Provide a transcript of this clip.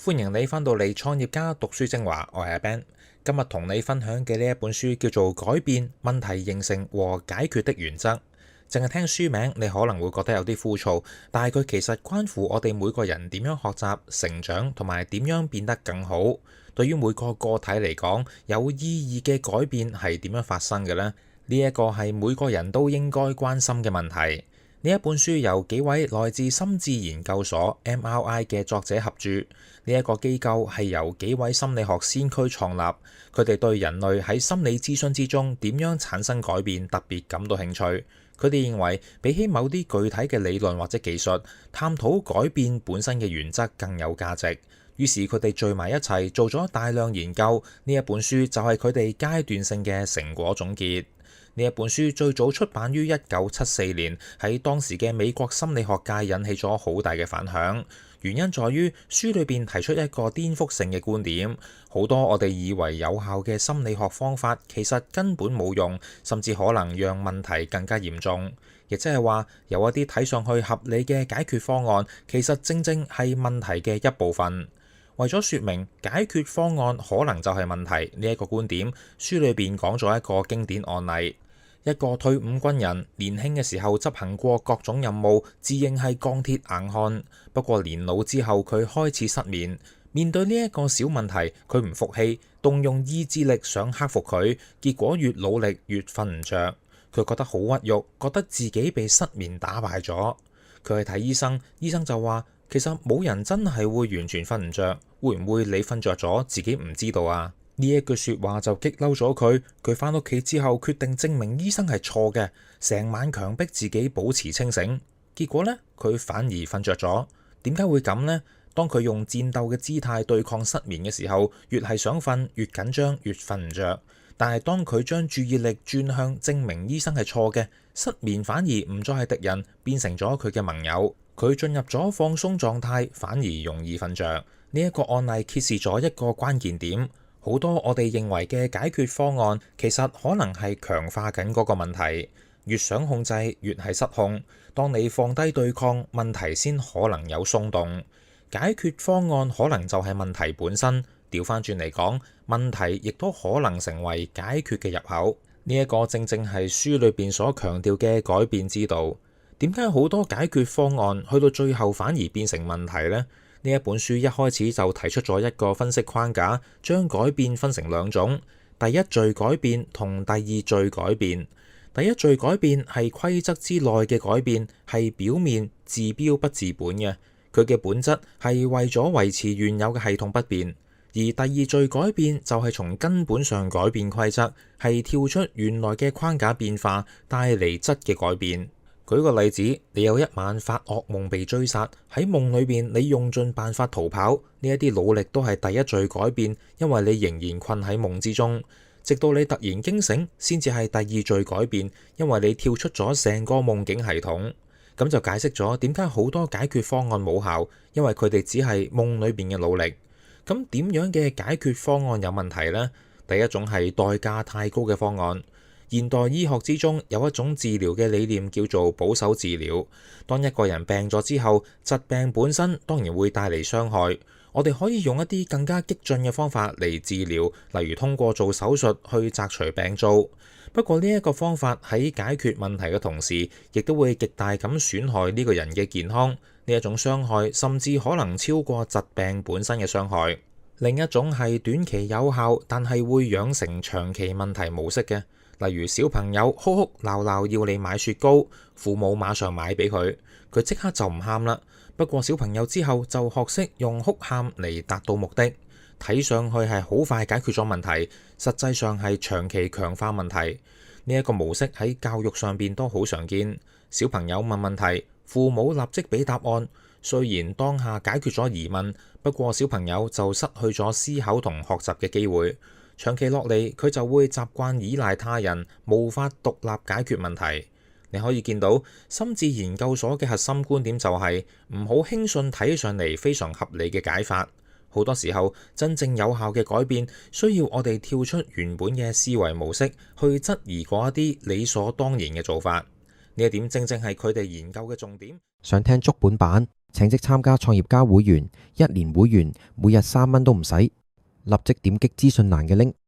歡迎你返到嚟創業家讀書精華，我係阿 Ben。今日同你分享嘅呢一本書叫做《改變問題形成和解決的原則》。淨係聽書名，你可能會覺得有啲枯燥，但係佢其實關乎我哋每個人點樣學習、成長同埋點樣變得更好。對於每個個體嚟講，有意義嘅改變係點樣發生嘅呢？呢一個係每個人都應該關心嘅問題。呢一本書由幾位來自心智研究所 MRI 嘅作者合著。呢一個機構係由幾位心理學先驅創立，佢哋對人類喺心理諮詢之中點樣產生改變特別感到興趣。佢哋認為比起某啲具體嘅理論或者技術，探討改變本身嘅原則更有價值。於是佢哋聚埋一齊做咗大量研究。呢一本書就係佢哋階段性嘅成果總結。呢一本書最早出版於1974年，喺當時嘅美國心理學界引起咗好大嘅反響。原因在於書裏邊提出一個顛覆性嘅觀點，好多我哋以為有效嘅心理學方法其實根本冇用，甚至可能讓問題更加嚴重。亦即係話，有一啲睇上去合理嘅解決方案，其實正正係問題嘅一部分。為咗說明解決方案可能就係問題呢一個觀點，書裏邊講咗一個經典案例。一個退伍軍人年輕嘅時候執行過各種任務，自認係鋼鐵硬漢。不過年老之後，佢開始失眠。面對呢一個小問題，佢唔服氣，動用意志力想克服佢，結果越努力越瞓唔着。佢覺得好屈辱，覺得自己被失眠打敗咗。佢去睇醫生，醫生就話：其實冇人真係會完全瞓唔着，會唔會你瞓着咗自己唔知道啊？呢一句說話就激嬲咗佢。佢返屋企之後決定證明醫生係錯嘅，成晚強迫自己保持清醒。結果呢，佢反而瞓着咗。點解會咁呢？當佢用戰鬥嘅姿態對抗失眠嘅時候，越係想瞓，越緊張，越瞓唔着。但係當佢將注意力轉向證明醫生係錯嘅，失眠反而唔再係敵人，變成咗佢嘅盟友。佢進入咗放鬆狀態，反而容易瞓着。呢一個案例揭示咗一個關鍵點。好多我哋認為嘅解決方案，其實可能係強化緊嗰個問題。越想控制，越係失控。當你放低對抗，問題先可能有鬆動。解決方案可能就係問題本身。調翻轉嚟講，問題亦都可能成為解決嘅入口。呢一個正正係書裏邊所強調嘅改變之道。點解好多解決方案去到最後反而變成問題呢？呢一本書一開始就提出咗一個分析框架，將改變分成兩種：第一序改變同第二序改變。第一序改變係規則之內嘅改變，係表面治標不治本嘅，佢嘅本質係為咗維持原有嘅系統不變。而第二序改變就係從根本上改變規則，係跳出原來嘅框架變化，帶嚟質嘅改變。舉個例子，你有一晚發噩夢被追殺，喺夢裏邊你用盡辦法逃跑，呢一啲努力都係第一序改變，因為你仍然困喺夢之中，直到你突然驚醒，先至係第二序改變，因為你跳出咗成個夢境系統。咁就解釋咗點解好多解決方案冇效，因為佢哋只係夢裏邊嘅努力。咁點樣嘅解決方案有問題呢？第一種係代價太高嘅方案。現代醫學之中有一種治療嘅理念叫做保守治療。當一個人病咗之後，疾病本身當然會帶嚟傷害。我哋可以用一啲更加激進嘅方法嚟治療，例如通過做手術去摘除病灶。不過呢一個方法喺解決問題嘅同時，亦都會極大咁損害呢個人嘅健康。呢一種傷害甚至可能超過疾病本身嘅傷害。另一種係短期有效，但係會養成長期問題模式嘅。例如小朋友哭哭鬧鬧要你買雪糕，父母馬上買俾佢，佢即刻就唔喊啦。不過小朋友之後就學識用哭喊嚟達到目的，睇上去係好快解決咗問題，實際上係長期強化問題。呢一個模式喺教育上邊都好常見。小朋友問問題，父母立即俾答案，雖然當下解決咗疑問，不過小朋友就失去咗思考同學習嘅機會。長期落嚟，佢就會習慣依賴他人，無法獨立解決問題。你可以見到心智研究所嘅核心觀點就係唔好輕信睇上嚟非常合理嘅解法。好多時候，真正有效嘅改變需要我哋跳出原本嘅思維模式，去質疑嗰一啲理所當然嘅做法。呢一點正正係佢哋研究嘅重點。想聽足本版，請即參加創業家會員，1年會員每日3蚊都唔使，立即點擊資訊欄嘅 link。